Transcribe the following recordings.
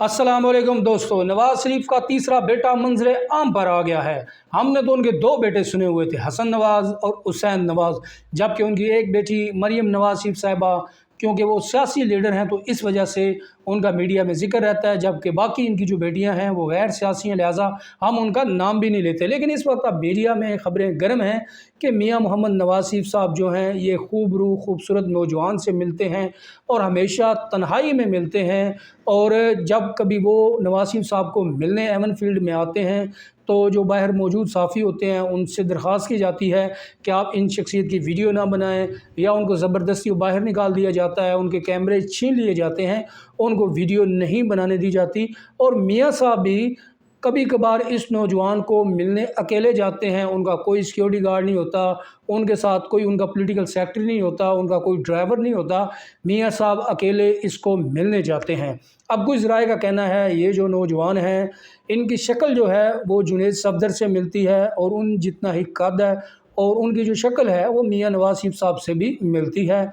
अस्सलाम वालेकुम दोस्तों, नवाज शरीफ का तीसरा बेटा मंजर आम पर आ गया है। हमने तो उनके दो बेटे सुने हुए थे, हसन नवाज और हुसैन नवाज, जबकि उनकी एक बेटी मरियम नवाज शरीफ साहिबा, क्योंकि वो सियासी लीडर हैं तो इस वजह से उनका मीडिया में जिक्र रहता है, जबकि बाकी इनकी जो बेटियां हैं वो गैर सियासी हैं, लिहाजा हम उनका नाम भी नहीं लेते। लेकिन इस वक्त अब मीडिया में ख़बरें गर्म हैं कि मियां मोहम्मद नवाज शरीफ साहब जो हैं ये खूब रूह खूबसूरत नौजवान से मिलते हैं और हमेशा तन्हाई में मिलते हैं। और जब कभी वो नवाज शरीफ साहब को मिलने एवन फील्ड में आते हैं तो जो बाहर मौजूद साफ़ी होते हैं उनसे दरख्वास्त की जाती है कि आप इन शख्सियत की वीडियो ना बनाएं, या उनको ज़बरदस्ती बाहर निकाल दिया जाता है, उनके कैमरे छीन लिए जाते हैं, उनको वीडियो नहीं बनाने दी जाती। और मियाँ साहब भी कभी कभार इस नौजवान को मिलने अकेले जाते हैं, उनका कोई सिक्योरिटी गार्ड नहीं होता, उनके साथ कोई उनका पॉलिटिकल सेक्रेटरी नहीं होता, उनका कोई ड्राइवर नहीं होता, मियाँ साहब अकेले इसको मिलने जाते हैं। अब कुछ राय का कहना है ये जो नौजवान हैं इनकी शक्ल जो है वो जुनैद सफदर से मिलती है और उन जितना ही कद है, और उनकी जो शक्ल है वो मियाँ नवाज शरीफ साहब से भी मिलती है।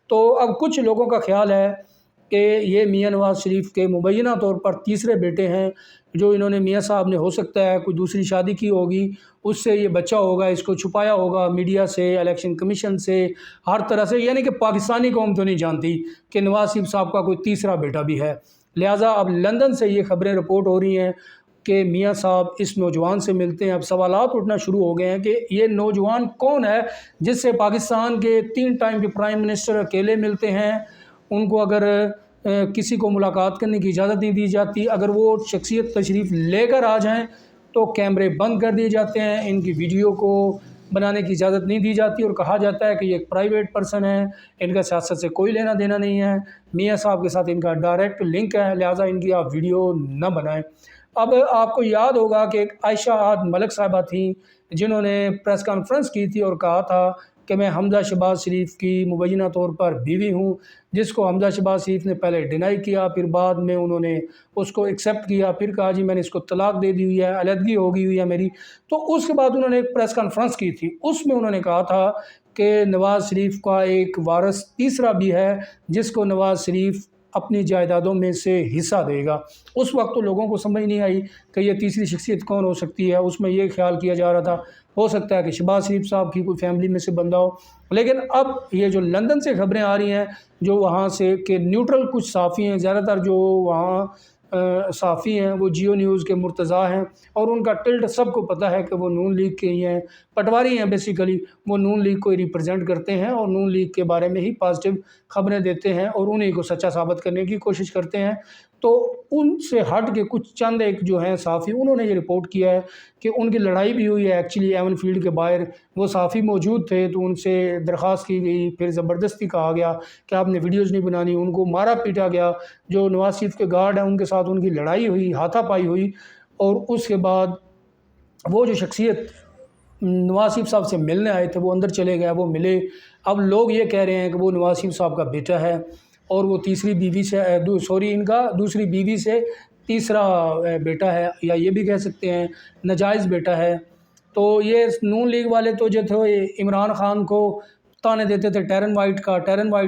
तो अब कुछ लोगों का ख्याल है कि ये मियाँ नवाज शरीफ के मुबैना तौर पर तीसरे बेटे हैं, जो इन्होंने मियाँ साहब ने हो सकता है कोई दूसरी शादी की होगी, उससे ये बच्चा होगा, इसको छुपाया होगा मीडिया से, इलेक्शन कमीशन से, हर तरह से। यानी कि पाकिस्तानी कौम तो नहीं जानती कि नवाज शरीफ साहब का कोई तीसरा बेटा भी है। लिहाजा अब लंदन से ये खबरें रिपोर्ट हो रही हैं कि मियाँ साहब इस नौजवान से मिलते हैं। अब सवालात उठना शुरू हो गए हैं कि ये नौजवान कौन है जिससे पाकिस्तान के 3 टाइम के प्राइम मिनिस्टर अकेले मिलते हैं, उनको अगर किसी को मुलाकात करने की इजाज़त नहीं दी जाती, अगर वो शख्सियत तशरीफ़ लेकर आ जाएं तो कैमरे बंद कर दिए जाते हैं, इनकी वीडियो को बनाने की इजाज़त नहीं दी जाती और कहा जाता है कि ये एक प्राइवेट पर्सन है, इनका सियासत से कोई लेना देना नहीं है, मियाँ साहब के साथ इनका डायरेक्ट लिंक है, लिहाजा इनकी आप वीडियो न बनाएं। अब आपको याद होगा कि एक आयशा आद मलिक साहिबा थी जिन्होंने प्रेस कॉन्फ्रेंस की थी और कहा था कि मैं हमजा शहबाज शरीफ की मुबैना तौर पर बीवी हूँ, जिसको हमजा शहबाज शरीफ ने पहले डिनाई किया, फिर बाद में उन्होंने उसको एक्सेप्ट किया, फिर कहा जी मैंने इसको तलाक दे दी हुई है, अलहदगी हो गई हुई है मेरी। तो उसके बाद उन्होंने एक प्रेस कॉन्फ्रेंस की थी, उसमें उन्होंने कहा था कि नवाज़ शरीफ का एक वारिस तीसरा भी है जिसको नवाज़ शरीफ अपनी जायदादों में से हिस्सा देगा। उस वक्त तो लोगों को समझ नहीं आई कि ये तीसरी शख्सियत कौन हो सकती है। उसमें ये ख्याल किया जा रहा था हो सकता है कि शहबाज शरीफ साहब की कोई फैमिली में से बंदा हो। लेकिन अब ये जो लंदन से खबरें आ रही हैं, जो वहाँ से के न्यूट्रल कुछ साफ़ी हैं, ज़्यादातर जो वहाँ साफ़ी हैं वो जियो न्यूज़ के मुर्तज़ा हैं, और उनका टिल्ट सबको पता है कि वो नून लीग के ही हैं, पटवारी हैं बेसिकली, वो नून लीग को रिप्रेजेंट करते हैं और नून लीग के बारे में ही पॉजिटिव खबरें देते हैं और उन्हीं को सच्चा साबित करने की कोशिश करते हैं। तो उनसे हट के कुछ चंद एक जो हैं साफ़ी, उन्होंने ये रिपोर्ट किया है कि उनकी लड़ाई भी हुई है एक्चुअली एवन फील्ड के बाहर, वो साफ़ी मौजूद थे तो उनसे दरख्वास्त की गई, फिर ज़बरदस्ती कहा गया कि आपने वीडियोज़ नहीं बनानी, उनको मारा पीटा गया, जो नवाज शरीफ के गार्ड हैं उनके साथ उनकी लड़ाई हुई, हाथापाई हुई, और उसके बाद वो जो शख्सियत नवाज शरीफ साहब से मिलने आए थे वो अंदर चले गए, वो मिले। अब लोग ये कह रहे हैं कि वो नवाज शरीफ साहब का बेटा है और वो तीसरी बीवी से इनका दूसरी बीवी से तीसरा बेटा है, या ये भी कह सकते हैं नाजायज़ बेटा है। तो ये नून लीग वाले तो जो थे इमरान खान को ताने देते थे टेरन वाइट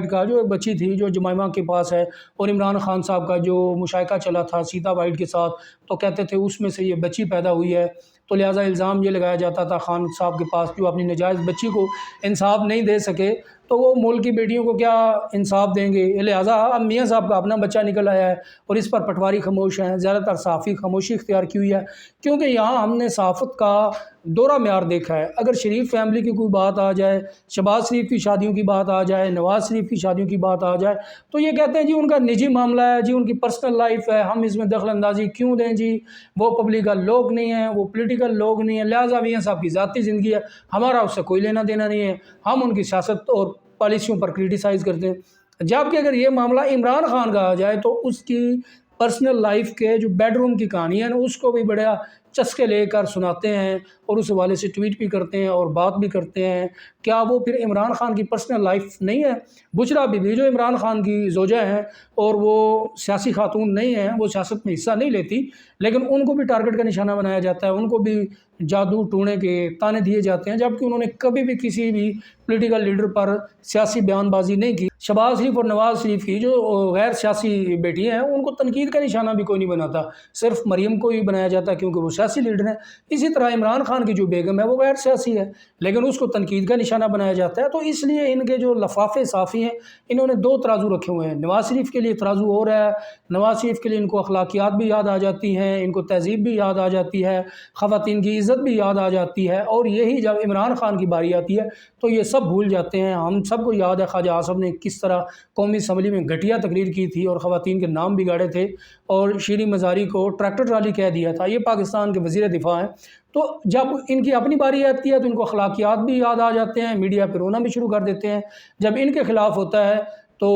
का जो एक बच्ची थी जो जमाइमा के पास है, और इमरान खान साहब का जो मुशायका चला था सीता वाइट के साथ, तो कहते थे उसमें से ये बच्ची पैदा हुई है, तो लिहाजा इल्ज़ाम ये लगाया जाता था खान साहब के पास जो अपनी नाजायज़ बच्ची को इंसाफ नहीं दे सके तो वो मुल्क की बेटियों को क्या इंसाफ देंगे। लिहाजा अब मियाँ साहब का अपना बच्चा निकल आया है और इस पर पटवारी खामोश हैं, ज़्यादातर साफ़ी खामोशी इख्तियार की हुई है, क्योंकि यहाँ हमने सहाफ़त का दोहरा म्यार देखा है। अगर शरीफ फैमिली की कोई बात आ जाए, शहबाज शरीफ की शादियों की बात आ जाए, नवाज़ शरीफ की शादियों की बात आ जाए, तो ये कहते हैं जी उनका निजी मामला है, जी उनकी पर्सनल लाइफ है, हम इसमें दखल अंदाजी क्यों दें जी, वो पब्लिकल लोग नहीं हैं, वो पोलिटिकल लोग नहीं हैं, लिहाजा मियाँ साहब की ज़ाती ज़िंदगी है, हमारा उससे कोई लेना देना नहीं है, हम उनकी सियासत और पॉलिसियों पर क्रिटिसाइज़ करते हैं। जबकि अगर ये मामला इमरान खान का आ जाए तो उसकी पर्सनल लाइफ के जो बेडरूम की कहानी है ना उसको भी बड़ा चस्के लेकर सुनाते हैं और उस हवाले से ट्वीट भी करते हैं और बात भी करते हैं। क्या वो फिर इमरान खान की पर्सनल लाइफ नहीं है? बुशरा बीबी जो इमरान खान की ज़ौजा हैं और वो सियासी खातून नहीं हैं, वो सियासत में हिस्सा नहीं लेती, लेकिन उनको भी टारगेट का निशाना बनाया जाता है, उनको भी जादू टूने के ताने दिए जाते हैं, जबकि उन्होंने कभी भी किसी भी पॉलिटिकल लीडर पर सियासी बयानबाजी नहीं की। शहबाज शरीफ और नवाज़ शरीफ की जो गैर सियासी बेटी हैं उनको तनकीद का निशाना भी कोई नहीं बनाता, सिर्फ मरीम को ही बनाया जाता है क्योंकि वो सियासी लीडर हैं। इसी तरह इमरान खान की जो बेगम है वो गैर सियासी है, लेकिन उसको तनकीद का निशाना बनाया जाता है। तो इसलिए इनके जो लफाफे साफ़ी हैं, इन्होंने दो तराजू रखे हुए हैं। नवाज़ शरीफ के लिए तराजू हो रहा है, नवाज़ शरीफ के लिए इनको अखलाकियात भी याद आ जाती हैं, इनको तहजीब भी याद आ जाती है, ख़वातीन की इज़्ज़त भी याद आ जाती है, और यही जब इमरान खान की बारी आती है तो ये सब भूल जाते हैं। हम सबको याद है ख्वाजा आसिफ ने किस तरह कौमी असम्बली में घटिया तकरीर की थी और ख़वातीन के नाम बिगाड़े थे और शीरी मज़ारी को ट्रैक्टर ट्राली कह दिया था। ये पाकिस्तान के वज़ीर दिफा हैं। तो जब इनकी अपनी बारी आती है तो इनको अखलाकियात भी याद आ जाते हैं, मीडिया पर रोना भी शुरू कर देते हैं। जब इनके ख़िलाफ़ होता है तो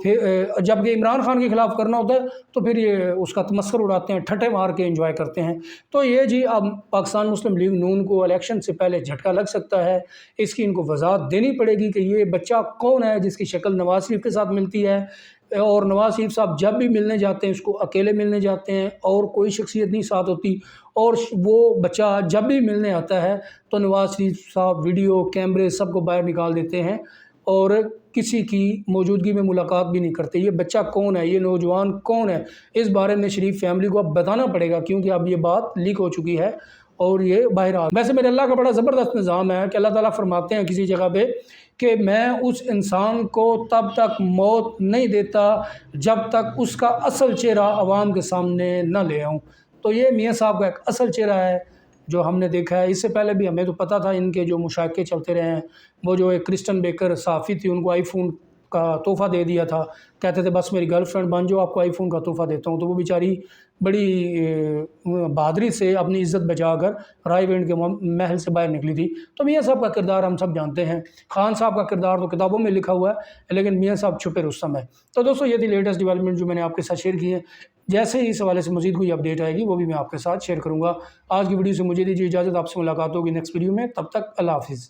फिर जब ये इमरान खान के ख़िलाफ़ करना होता है तो फिर ये उसका तमस्खुर उड़ाते हैं, ठट्ठे मार के एंजॉय करते हैं। तो ये जी अब पाकिस्तान मुस्लिम लीग नून को इलेक्शन से पहले झटका लग सकता है। इसकी इनको वजाहत देनी पड़ेगी कि ये बच्चा कौन है जिसकी शक्ल नवाज़ शरीफ के साथ मिलती है, और नवाज़ शरीफ साहब जब भी मिलने जाते हैं उसको अकेले मिलने जाते हैं और कोई शख्सियत नहीं साथ होती, और वो बच्चा जब भी मिलने आता है तो नवाज़ शरीफ साहब वीडियो कैमरे सबको बाहर निकाल देते हैं और किसी की मौजूदगी में मुलाकात भी नहीं करते। ये बच्चा कौन है, ये नौजवान कौन है, इस बारे में शरीफ फैमिली को अब बताना पड़ेगा, क्योंकि अब ये बात लीक हो चुकी है और ये बाहर आ। वैसे मेरे अल्लाह का बड़ा ज़बरदस्त निज़ाम है कि अल्लाह ताला फरमाते हैं किसी जगह पे कि मैं उस इंसान को तब तक मौत नहीं देता जब तक उसका असल चेहरा आवाम के सामने न ले आऊँ। तो ये मियाँ साहब का एक असल चेहरा है जो हमने देखा है। इससे पहले भी हमें तो पता था इनके जो मुशाके चलते रहे हैं। वो जो एक क्रिस्टन बेकर सहाफ़ी थी, उनको आईफोन का तोहफ़ा दे दिया था, कहते थे बस मेरी गर्लफ्रेंड बन जाओ आपको आईफोन का तोहफ़ा देता हूँ। तो वो बेचारी बड़ी बहादुरी से अपनी इज़्ज़त बचाकर रायविंड के महल से बाहर निकली थी। तो मियाँ साहब का किरदार हम सब जानते हैं। खान साहब का किरदार तो किताबों में लिखा हुआ है, लेकिन मियाँ साहब छुपे रुस्तम है। तो दोस्तों ये थी लेटेस्ट डेवलपमेंट जो मैंने आपके साथ शेयर की है। जैसे ही इस हवाले से मज़ीद कोई अपडेट आएगी वो भी मैं आपके साथ शेयर करूँगा। आज की वीडियो से मुझे दीजिए इजाज़त, आपसे मुलाकात होगी नेक्स्ट वीडियो में। तब तक अल्लाह हाफ़िज़।